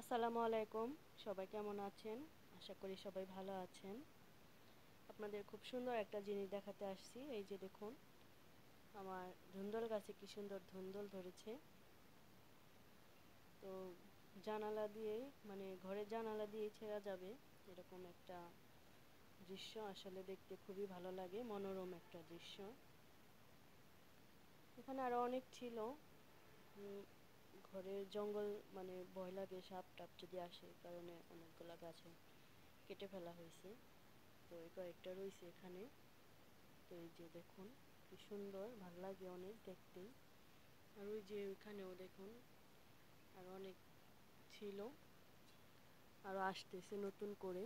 আসসালামু আলাইকুম। সবাই কেমন আছেন? আশা করি সবাই ভালো আছেন। আপনাদের খুব সুন্দর একটা জিনিস দেখাতে আসছি। এই যে দেখুন, আমার ধুন্দুল গাছে কি সুন্দর ধুন্দুল ধরেছে। তো জানালা দিয়েই ঘরের জানালা দিয়েই ছেড়া যাবে এরকম একটা দৃশ্য আসলে দেখতে খুবই ভালো লাগে, মনোরম একটা দৃশ্য। এখানে আরো অনেক ছিল। উম, ঘরের জঙ্গল ভয় লাগে সাপ টাপ যদি আসে, এই কারণে অনেকগুলা গাছে কেটে ফেলা হয়েছে। তো এই কয়েকটা রয়েছে এখানে। তো এই যে দেখুন কি সুন্দর, ভাল লাগে অনেক দেখতে। আর ওই যে ওইখানেও দেখুন আর অনেক ছিল, আরো আসতেছে নতুন করে,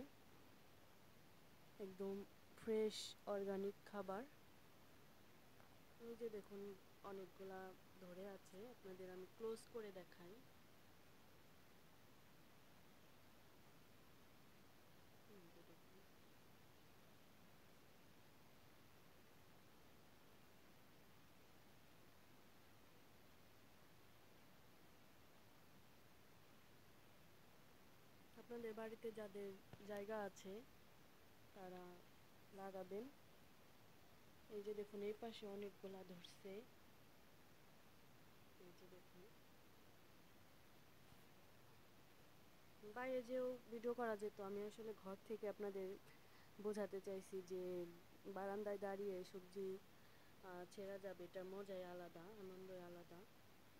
একদম ফ্রেশ অর্গানিক খাবার। ওই যে দেখুন অনেকগুলা ধরে আছে, আপনাদের আমি ক্লোজ করে দেখাই। এই যে দেখুন, আপনাদের বাড়িতে যাদের জায়গা আছে তারা লাগাবেন। এই যে দেখুন এই পাশে অনেকগুলা ধরছে। এই যে দেখুন, বাইরে যেও ভিডিও করা যেত, আমি আসলে ঘর থেকে আপনাদের বোঝাতে চাইছি যে বারান্দায় দাঁড়িয়ে সবজি ছেঁড়া যাবে, এটার মজাই আলাদা, আনন্দই আলাদা।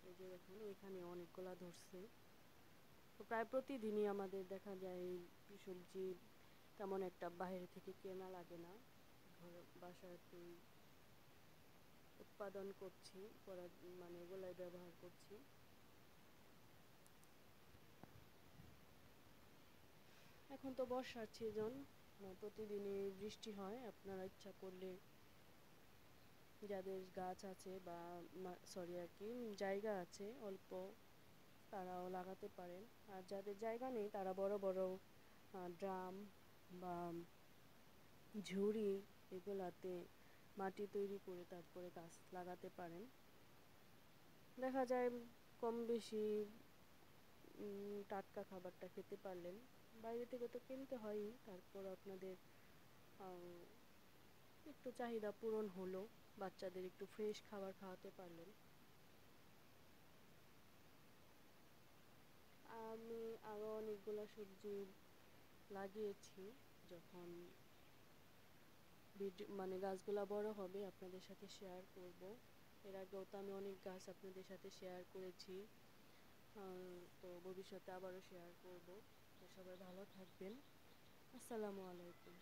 এই যে দেখুন এখানে অনেকগুলা ধরছে। তো প্রায় প্রতিদিনই আমাদের দেখা যায় এই সবজি তেমন একটা বাইরে থেকে কেনা লাগে না, ঘর বাসাতেই উৎপাদন করছি, ওগুলাই ব্যবহার করছি। এখন তো বর্ষার সিজন, প্রতিদিনই বৃষ্টি হয়। আপনারা ইচ্ছা করলে যাদের গাছ আছে বা সরি আর কি জায়গা আছে অল্প, তারাও লাগাতে পারেন। আর যাদের জায়গা নেই তারা বড় বড় ড্রাম বা ঝুড়ি এগুলাতে মাটি তৈরি করে তারপরে গাছ লাগাতে পারেন। দেখা যায় কম বেশি টাটকা খাবারটা খেতে পারলেন। বাইরে থেকে তো কিনতে হয়ই, তারপর আপনাদের একটু চাহিদা পূরণ হলো, বাচ্চাদের একটু ফ্রেশ খাবার খাওয়াতে পারলেন। আমি আরও অনেকগুলো সবজি লাগিয়েছি। যখন গাছগুলা বড় হবে আপনাদের সাথে শেয়ার করব। এর আগেও তো আমি অনেক গাছ আপনাদের সাথে শেয়ার করেছি। তো ভবিষ্যতে আবারও শেয়ার করব। তো সবাই ভালো থাকবেন। আসসালামু আলাইকুম।